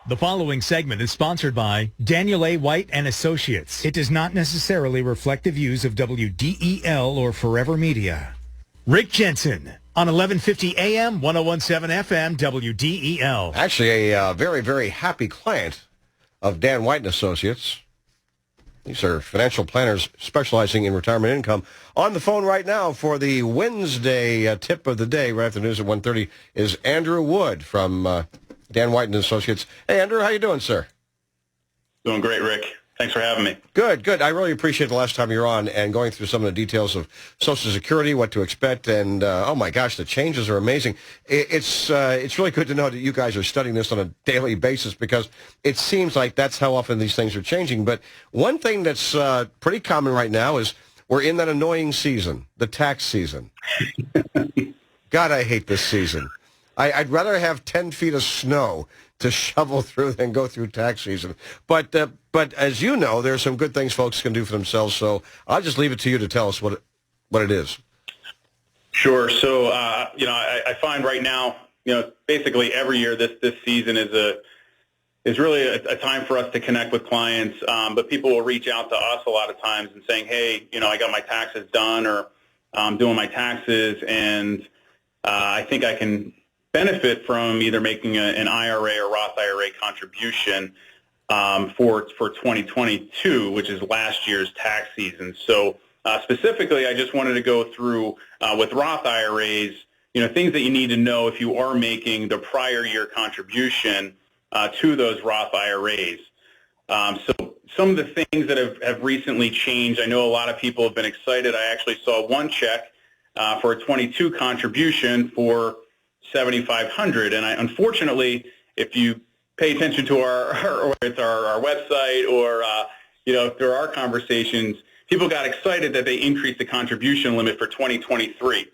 The following segment is sponsored by Daniel A. White and Associates. It does not necessarily reflect the views of WDEL or Forever Media. Rick Jensen on 1150 AM, 1017 FM, WDEL. Actually, a very, very happy client of Dan White and Associates. These are financial planners specializing in retirement income. On the phone right now for the Wednesday tip of the day, right after the news at 1:30, is Andrew Wood from Dan White and Associates. Hey, Andrew, how you doing, sir? Doing great, Rick. Thanks for having me. Good, good. I really appreciate the last time you were on and going through some of the details of Social Security, what to expect, and oh my gosh, the changes are amazing. It's really good to know that you guys are studying this on a daily basis because it seems like that's how often these things are changing. But one thing that's pretty common right now is we're in that annoying season, the tax season. God, I hate this season. I'd rather have 10 feet of snow to shovel through than go through tax season. But as you know, there's some good things folks can do for themselves. So I'll just leave it to you to tell us what it is. Sure. So I find right now, basically every year this season is really a time for us to connect with clients. But people will reach out to us a lot of times and saying, hey, I got my taxes done, or I'm doing my taxes, and I think I can benefit from either making an IRA or Roth IRA contribution for 2022, which is last year's tax season. So specifically, I just wanted to go through with Roth IRAs, things that you need to know if you are making the prior year contribution to those Roth IRAs. So some of the things that have recently changed, I know a lot of people have been excited. I actually saw one check for a 22 contribution for $7,500, and unfortunately, if you pay attention to our website or through our conversations, people got excited that they increased the contribution limit for 2023.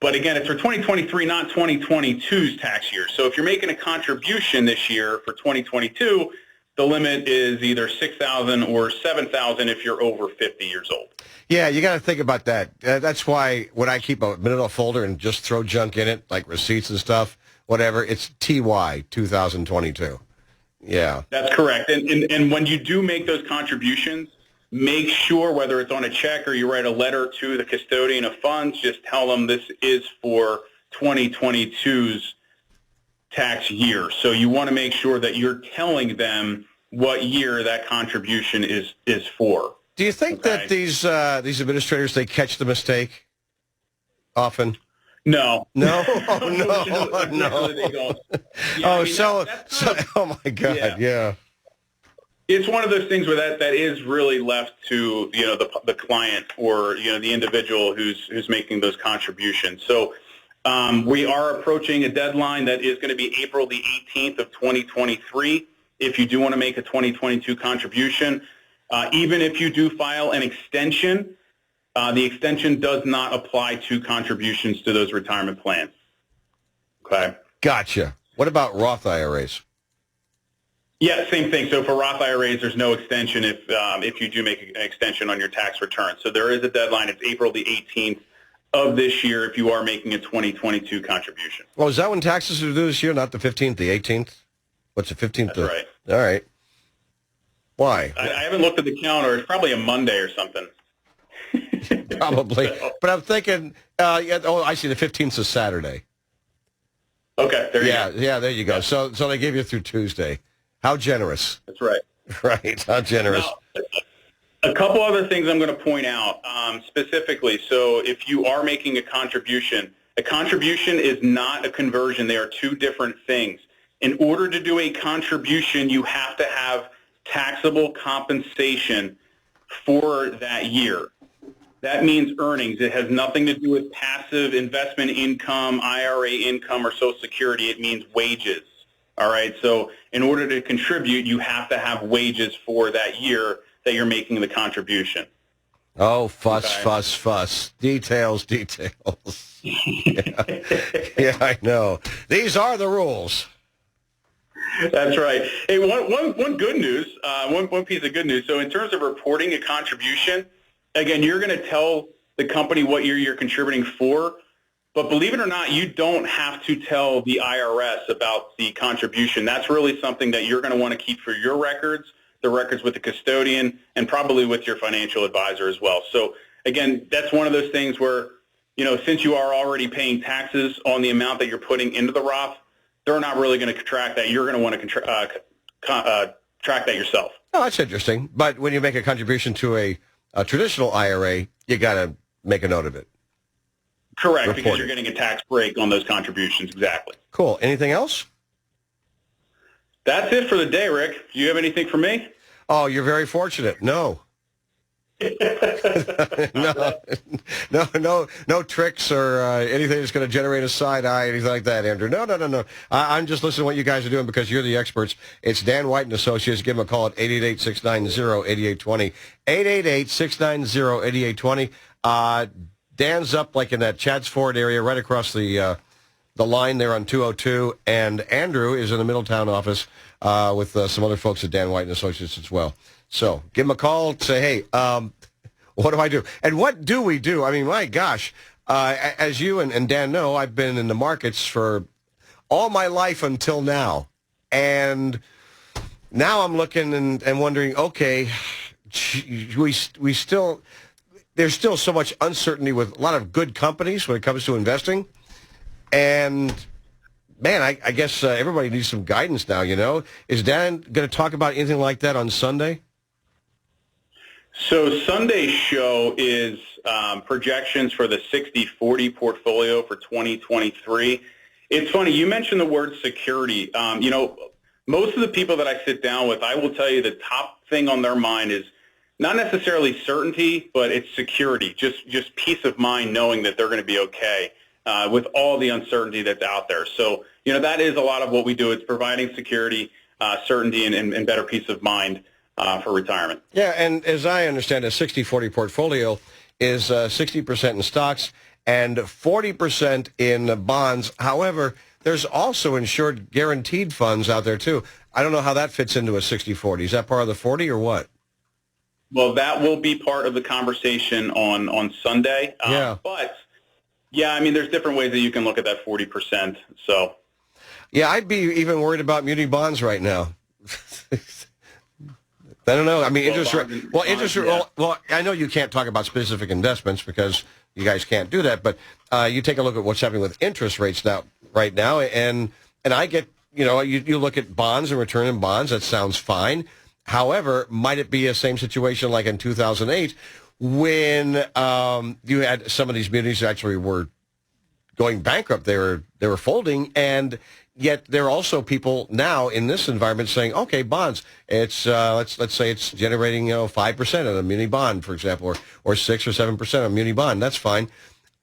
But again, it's for 2023, not 2022's tax year. So if you're making a contribution this year for 2022, the limit is either $6,000 or $7,000 if you're over 50 years old. Yeah, you got to think about that. That's why when I keep a manila folder and just throw junk in it, like receipts and stuff, whatever, it's TY 2022. Yeah. That's correct. And when you do make those contributions, make sure, whether it's on a check or you write a letter to the custodian of funds, just tell them this is for 2022's tax year. So you want to make sure that you're telling them what year that contribution is for. Do you think that these administrators, they catch the mistake often? No. No? Oh, no. No. They don't. Yeah, oh, my God, yeah. It's one of those things where that is really left to, the client or, the individual who's making those contributions. So we are approaching a deadline that is going to be April the 18th of 2023 if you do want to make a 2022 contribution. Even if you do file an extension, the extension does not apply to contributions to those retirement plans. Okay. Gotcha. What about Roth IRAs? Yeah, same thing. So for Roth IRAs, there's no extension if you do make an extension on your tax return. So there is a deadline. It's April the 18th of this year if you are making a 2022 contribution. Well, is that when taxes are due this year, not the 15th, the 18th? What's the 15th? That's right. All right. Why? I haven't looked at the calendar. It's probably a Monday or something. Probably. But I'm thinking, I see the 15th is Saturday. Okay, there you go. Yeah, there you go. Yeah. So they gave you through Tuesday. How generous. That's right. Right, how generous. Now, a couple other things I'm going to point out specifically. So if you are making a contribution is not a conversion. They are two different things. In order to do a contribution, you have to have taxable compensation for that year. That means earnings. It has nothing to do with passive investment income, IRA income, or Social Security. It means wages. All right. So in order to contribute, you have to have wages for that year that you're making the contribution. Oh, fuss. Details. Yeah, I know. These are the rules. That's right. Hey, one good news, one piece of good news. So in terms of reporting a contribution, again, you're going to tell the company what year you're contributing for, But believe it or not, you don't have to tell the IRS about the contribution. That's really something that you're going to want to keep for your records, the records with the custodian, and probably with your financial advisor as well. So again, that's one of those things where, since you are already paying taxes on the amount that you're putting into the Roth, they're not really going to track that. You're going to want to track that yourself. Oh, that's interesting. But when you make a contribution to a traditional IRA, you got to make a note of it. Correct, because you're getting a tax break on those contributions. Exactly. Cool. Anything else? That's it for the day, Rick. Do you have anything for me? Oh, you're very fortunate. No. No tricks or anything that's going to generate a side eye, anything like that, Andrew. No. I'm just listening to what you guys are doing because you're the experts. It's Dan White and Associates. Give them a call at 888-690-8820. 888-690-8820. Dan's up like in that Chadds Ford area, right across the line there on 202, and Andrew is in the Middletown office with some other folks at Dan White and Associates as well. So give him a call. Say, hey, what do I do? And what do we do? I mean, my gosh, as you and Dan know, I've been in the markets for all my life until now, and now I'm looking and wondering, okay, we still. There's still so much uncertainty with a lot of good companies when it comes to investing. And, man, I guess everybody needs some guidance now, Is Dan going to talk about anything like that on Sunday? So Sunday's show is projections for the 60-40 portfolio for 2023. It's funny, you mentioned the word security. Most of the people that I sit down with, I will tell you the top thing on their mind is not necessarily certainty, but it's security, just peace of mind knowing that they're going to be okay with all the uncertainty that's out there. So, that is a lot of what we do. It's providing security, certainty, and better peace of mind for retirement. Yeah, and as I understand, a 60-40 portfolio is 60% in stocks and 40% in bonds. However, there's also insured guaranteed funds out there, too. I don't know how that fits into a 60-40. Is that part of the 40 or what? Well, that will be part of the conversation on Sunday. But, yeah, I mean, there's different ways that you can look at that 40%. So, yeah, I'd be even worried about muni bonds right now. I don't know. I mean, interest rate. Well, I know you can't talk about specific investments because you guys can't do that. But you take a look at what's happening with interest rates right now, and I get, you look at bonds and return in bonds. That sounds fine. However, might it be a same situation like in 2008 when you had some of these munis actually were going bankrupt? They were folding, and yet there are also people now in this environment saying, okay, bonds, it's let's say it's generating 5% on a muni bond, for example, or 6 or 7% on a muni bond. That's fine.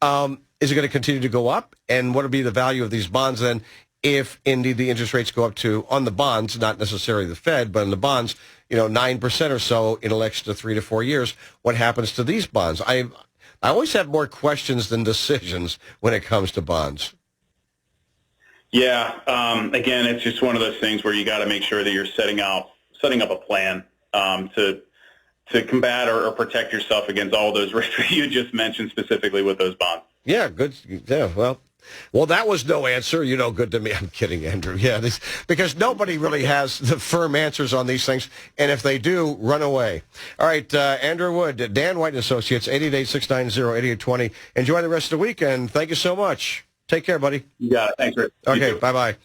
Is it going to continue to go up? And what would be the value of these bonds then? If indeed the interest rates go up to, on the bonds, not necessarily the Fed, but on the bonds, 9% or so in the next 3 to 4 years, what happens to these bonds? I always have more questions than decisions when it comes to bonds. Yeah. Again, it's just one of those things where you got to make sure that you're setting up a plan to combat or protect yourself against all those risks that you just mentioned specifically with those bonds. Yeah, good. Yeah, well, that was no answer. Good to me. I'm kidding, Andrew. Yeah, because nobody really has the firm answers on these things, and if they do, run away. All right, Andrew Wood, Dan White & Associates, 888-690-8820. Enjoy the rest of the weekend. Thank you so much. Take care, buddy. You got it. Thanks, Rick. Okay, bye-bye.